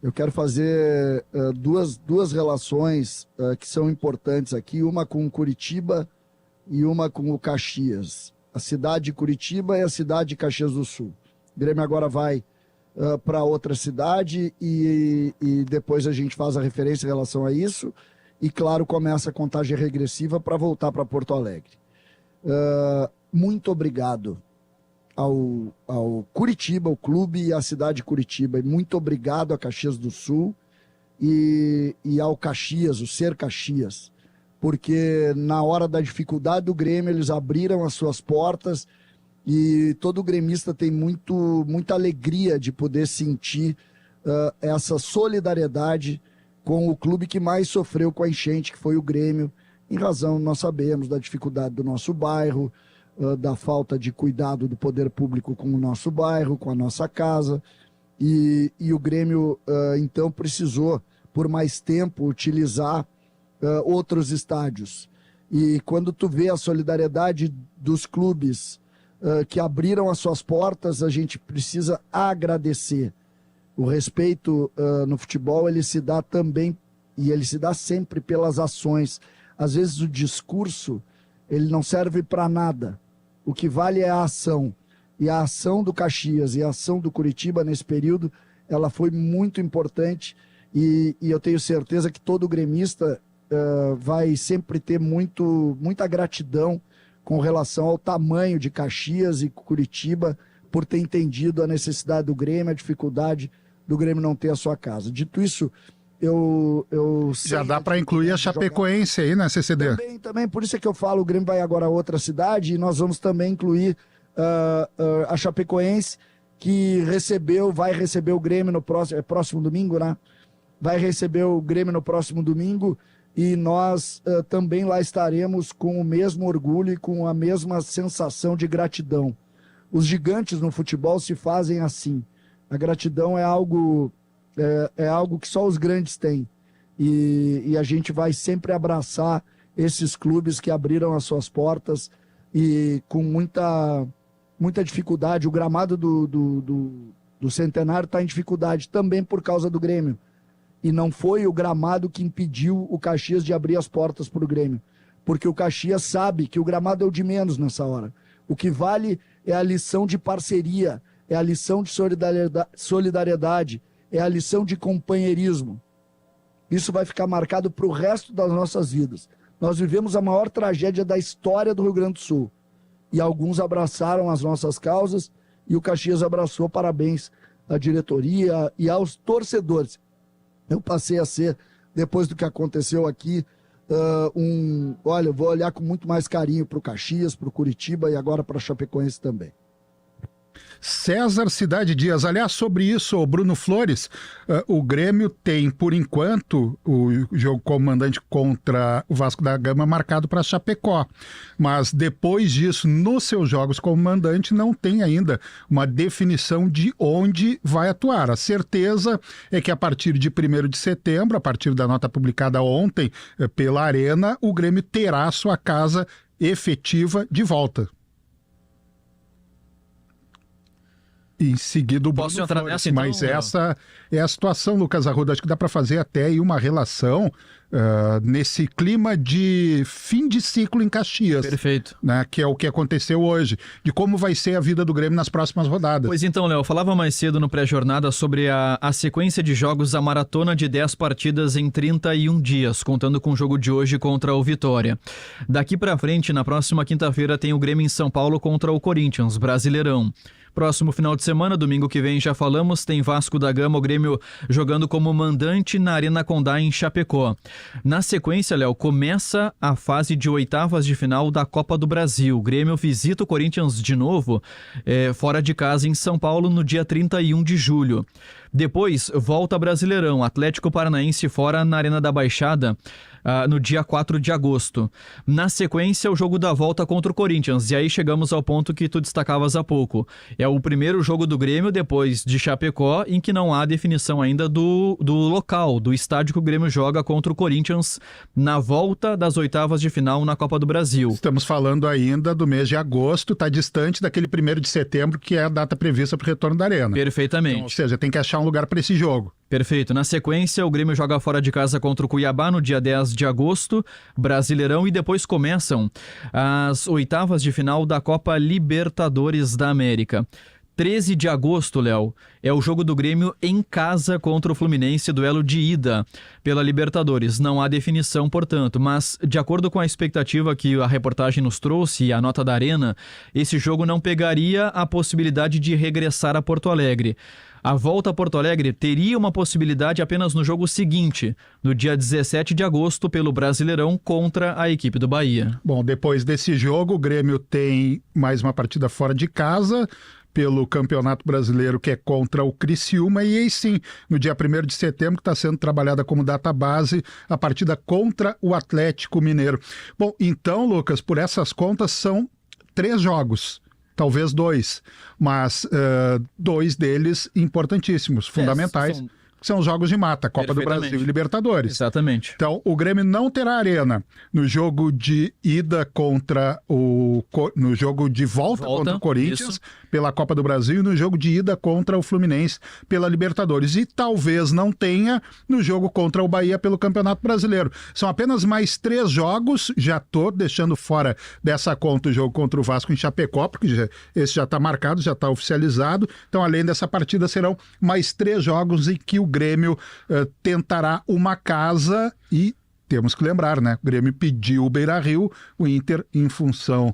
Eu quero fazer duas relações que são importantes aqui, uma com Curitiba e uma com o Caxias. A cidade de Curitiba e a cidade de Caxias do Sul. O Grêmio agora vai para outra cidade e depois a gente faz a referência em relação a isso. E, claro, começa a contagem regressiva para voltar para Porto Alegre. Muito obrigado ao Curitiba, o clube e a cidade de Curitiba. E muito obrigado a Caxias do Sul e ao Caxias, o Ser Caxias. Porque na hora da dificuldade do Grêmio, eles abriram as suas portas e todo gremista tem muita alegria de poder sentir essa solidariedade com o clube que mais sofreu com a enchente, que foi o Grêmio, em razão, nós sabemos, da dificuldade do nosso bairro, da falta de cuidado do poder público com o nosso bairro, com a nossa casa, e o Grêmio, então, precisou, por mais tempo, utilizar outros estádios. E quando tu vê a solidariedade dos clubes que abriram as suas portas, a gente precisa agradecer. O respeito no futebol, ele se dá também, e ele se dá sempre pelas ações. Às vezes o discurso, ele não serve para nada. O que vale é a ação. E a ação do Caxias e a ação do Curitiba nesse período, ela foi muito importante e eu tenho certeza que todo gremista vai sempre ter muita gratidão com relação ao tamanho de Caxias e Curitiba por ter entendido a necessidade do Grêmio, a dificuldade do Grêmio não ter a sua casa. Dito isso, eu já dá para incluir a Chapecoense aí, né, CCD? Também, por isso é que eu falo, o Grêmio vai agora a outra cidade e nós vamos também incluir a Chapecoense, que vai receber o Grêmio no próximo domingo, né? Vai receber o Grêmio no próximo domingo e nós também lá estaremos com o mesmo orgulho e com a mesma sensação de gratidão. Os gigantes no futebol se fazem assim. A gratidão é algo que só os grandes têm. E a gente vai sempre abraçar esses clubes que abriram as suas portas e com muita dificuldade. O gramado do Centenário está em dificuldade também por causa do Grêmio. E não foi o gramado que impediu o Caxias de abrir as portas para o Grêmio. Porque o Caxias sabe que o gramado é o de menos nessa hora. O que vale é a lição de parceria, é a lição de solidariedade, é a lição de companheirismo. Isso vai ficar marcado para o resto das nossas vidas. Nós vivemos a maior tragédia da história do Rio Grande do Sul. E alguns abraçaram as nossas causas e o Caxias abraçou. Parabéns à diretoria e aos torcedores. Eu passei a ser, depois do que aconteceu aqui, olha, eu vou olhar com muito mais carinho para o Caxias, para o Curitiba e agora para a Chapecoense também. César Cidade Dias, aliás, sobre isso, Bruno Flores, o Grêmio tem, por enquanto, o jogo comandante contra o Vasco da Gama marcado para Chapecó, mas depois disso, nos seus jogos comandante, não tem ainda uma definição de onde vai atuar. A certeza é que a partir de 1º de setembro, a partir da nota publicada ontem pela Arena, o Grêmio terá sua casa efetiva de volta. Em seguida o Posso entrar Flores, nessa, então? Mas essa é a situação, Lucas Arruda. Acho que dá para fazer até aí uma relação nesse clima de fim de ciclo em Caxias. Perfeito. Né, que é o que aconteceu hoje, de como vai ser a vida do Grêmio nas próximas rodadas. Pois então, Léo, eu falava mais cedo no pré-jornada sobre a sequência de jogos, a maratona de 10 partidas em 31 dias, contando com o jogo de hoje contra o Vitória. Daqui para frente, na próxima quinta-feira, tem o Grêmio em São Paulo contra o Corinthians, Brasileirão. Próximo final de semana, domingo que vem, já falamos, tem Vasco da Gama, o Grêmio jogando como mandante na Arena Condá, em Chapecó. Na sequência, Léo, começa a fase de oitavas de final da Copa do Brasil. O Grêmio visita o Corinthians de novo, fora de casa em São Paulo, no dia 31 de julho. Depois, volta Brasileirão, Atlético Paranaense fora na Arena da Baixada, no dia 4 de agosto. Na sequência, o jogo da volta contra o Corinthians. E aí chegamos ao ponto que tu destacavas há pouco. É o primeiro jogo do Grêmio depois de Chapecó, em que não há definição ainda do local, do estádio que o Grêmio joga contra o Corinthians na volta das oitavas de final na Copa do Brasil. Estamos falando ainda do mês de agosto, está distante daquele 1º de setembro, que é a data prevista para o retorno da Arena. Perfeitamente. Então, ou seja, tem que achar um lugar para esse jogo. Perfeito. Na sequência, o Grêmio joga fora de casa contra o Cuiabá no dia 10 de agosto, Brasileirão, e depois começam as oitavas de final da Copa Libertadores da América. 13 de agosto, Léo, é o jogo do Grêmio em casa contra o Fluminense, duelo de ida pela Libertadores. Não há definição, portanto, mas de acordo com a expectativa que a reportagem nos trouxe e a nota da Arena, esse jogo não pegaria a possibilidade de regressar a Porto Alegre. A volta a Porto Alegre teria uma possibilidade apenas no jogo seguinte, no dia 17 de agosto, pelo Brasileirão contra a equipe do Bahia. Bom, depois desse jogo, o Grêmio tem mais uma partida fora de casa pelo Campeonato Brasileiro, que é contra o Criciúma, e aí sim, no dia 1º de setembro, que está sendo trabalhada como data base, a partida contra o Atlético Mineiro. Bom, então, Lucas, por essas contas, são 3 jogos. Talvez 2, mas 2 deles importantíssimos, fundamentais, que são os jogos de mata, Copa do Brasil e Libertadores. Exatamente. Então, o Grêmio não terá arena no jogo de ida no jogo de volta contra o Corinthians, isso, pela Copa do Brasil, e no jogo de ida contra o Fluminense pela Libertadores. E talvez não tenha no jogo contra o Bahia pelo Campeonato Brasileiro. São apenas mais 3 jogos, já estou deixando fora dessa conta o jogo contra o Vasco em Chapecó, porque esse já está marcado, já está oficializado. Então, além dessa partida, serão mais 3 jogos em que o Grêmio tentará uma casa e temos que lembrar, né? O Grêmio pediu o Beira-Rio, o Inter, em função,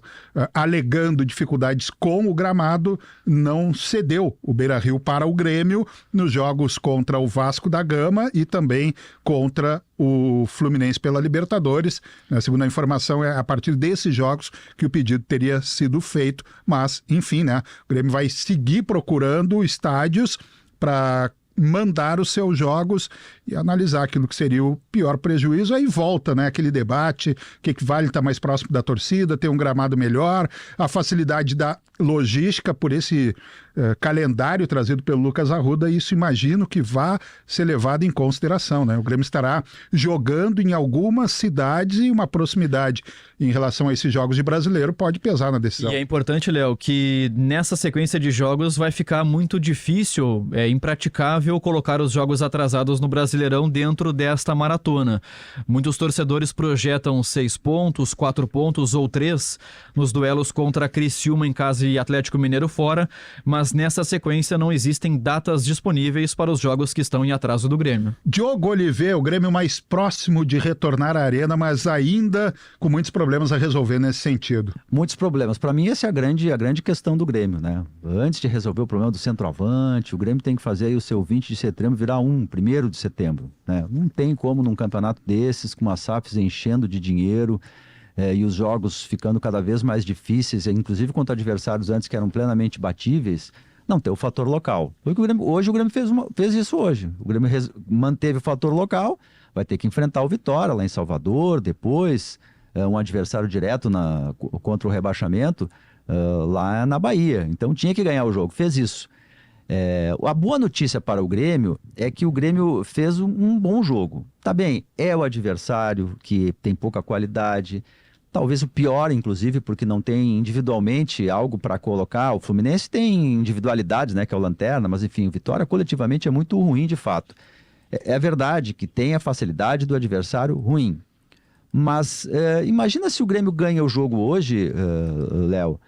alegando dificuldades com o gramado, não cedeu o Beira-Rio para o Grêmio nos jogos contra o Vasco da Gama e também contra o Fluminense pela Libertadores. Segundo a informação, é a partir desses jogos que o pedido teria sido feito, mas, enfim, né? O Grêmio vai seguir procurando estádios para mandar os seus jogos e analisar aquilo que seria o pior prejuízo. Aí volta, né, aquele debate, o que vale estar mais próximo da torcida, ter um gramado melhor, a facilidade da logística por esse calendário trazido pelo Lucas Arruda, e isso imagino que vá ser levado em consideração, né? O Grêmio estará jogando em algumas cidades e uma proximidade em relação a esses jogos de Brasileiro pode pesar na decisão. E é importante, Léo, que nessa sequência de jogos vai ficar muito difícil, impraticável colocar os jogos atrasados no Brasileirão dentro desta maratona. Muitos torcedores projetam 6 pontos, 4 pontos ou 3 nos duelos contra Criciúma em casa e Atlético Mineiro fora, mas nessa sequência não existem datas disponíveis para os jogos que estão em atraso do Grêmio. Diogo Oliveira, o Grêmio mais próximo de retornar à arena, mas ainda com muitos problemas a resolver nesse sentido. Muitos problemas. Para mim, essa é a grande questão do Grêmio, né? Antes de resolver o problema do centroavante, o Grêmio tem que fazer aí o seu 20 de setembro virar 1º de setembro, né? Não tem como num campeonato desses, com as SAFs enchendo de dinheiro, e os jogos ficando cada vez mais difíceis, inclusive contra adversários antes que eram plenamente batíveis, não ter o fator local. Hoje o Grêmio fez isso hoje. O Grêmio manteve o fator local, vai ter que enfrentar o Vitória lá em Salvador, depois um adversário direto contra o rebaixamento lá na Bahia. Então tinha que ganhar o jogo, fez isso. A boa notícia para o Grêmio é que o Grêmio fez um bom jogo. Tá bem, é o adversário que tem pouca qualidade, talvez o pior, inclusive, porque não tem individualmente algo para colocar. O Fluminense tem individualidades, né, que é o Lanterna, mas enfim, o Vitória coletivamente é muito ruim de fato. É verdade que tem a facilidade do adversário ruim, mas imagina se o Grêmio ganha o jogo hoje, Léo,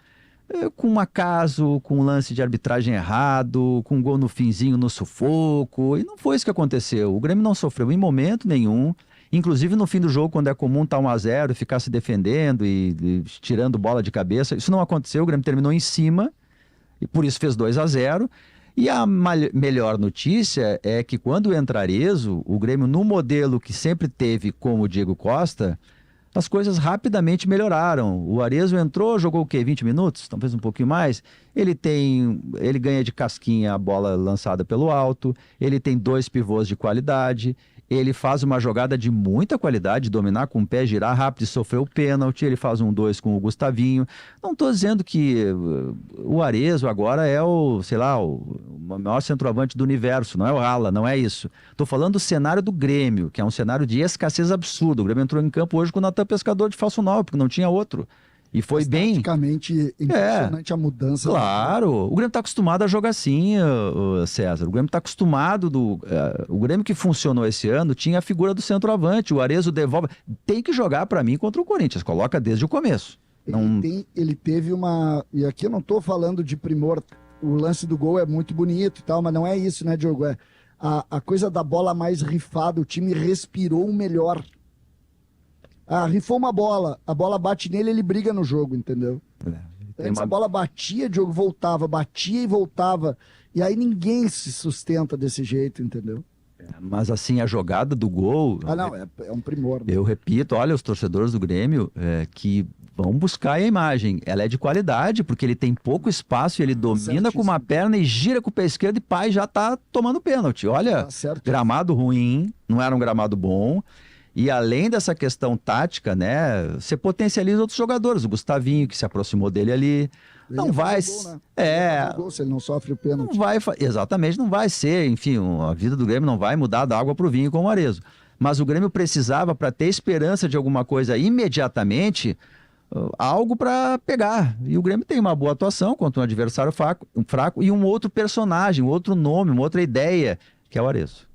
com um acaso, com um lance de arbitragem errado, com um gol no finzinho no sufoco, e não foi isso que aconteceu. O Grêmio não sofreu em momento nenhum, inclusive no fim do jogo, quando é comum estar 1-0 e ficar se defendendo e tirando bola de cabeça, isso não aconteceu. O Grêmio terminou em cima e por isso fez 2-0. E a melhor notícia é que quando entra Arezzo, o Grêmio, no modelo que sempre teve com o Diego Costa, as coisas rapidamente melhoraram. O Arezzo entrou, jogou o quê? 20 minutos? Talvez um pouquinho mais. Ele ganha de casquinha a bola lançada pelo alto, ele tem 2 pivôs de qualidade, ele faz uma jogada de muita qualidade, dominar com o pé, girar rápido e sofrer o pênalti, ele faz 1-2 com o Gustavinho. Não estou dizendo que o Arezzo agora é o maior centroavante do universo, não é o Ala, não é isso. Estou falando do cenário do Grêmio, que é um cenário de escassez absurda. O Grêmio entrou em campo hoje com o Natan Pescador de falso 9, porque não tinha outro. E foi bem... Praticamente impressionante a mudança. Claro, o Grêmio está acostumado a jogar assim, César. O Grêmio está acostumado o Grêmio que funcionou esse ano tinha a figura do centroavante, o Arezzo devolve. Tem que jogar para mim contra o Corinthians, coloca desde o começo. Ele teve uma... E aqui eu não estou falando de primor, o lance do gol é muito bonito e tal, mas não é isso, né, Diogo? É a coisa da bola mais rifada, o time respirou melhor. Rifou uma bola, a bola bate nele, ele briga no jogo, entendeu? Antes a bola batia, Diogo voltava, batia e voltava. E aí ninguém se sustenta desse jeito, entendeu? Mas assim, a jogada do gol... Não, é um primor. Né? Eu repito, olha, os torcedores do Grêmio que vão buscar a imagem. Ela é de qualidade, porque ele tem pouco espaço e ele domina com uma perna e gira com o pé esquerdo e já tá tomando pênalti. Olha, gramado ruim, não era um gramado bom. E além dessa questão tática, né, você potencializa outros jogadores. O Gustavinho, que se aproximou dele ali. Não vai... Gol, né? Gol, se ele não sofre o pênalti. Exatamente, não vai ser. Enfim, a vida do Grêmio não vai mudar da água para o vinho com o Arezzo. Mas o Grêmio precisava, para ter esperança de alguma coisa imediatamente, algo para pegar. E o Grêmio tem uma boa atuação contra um adversário fraco e um outro personagem, um outro nome, uma outra ideia, que é o Arezzo.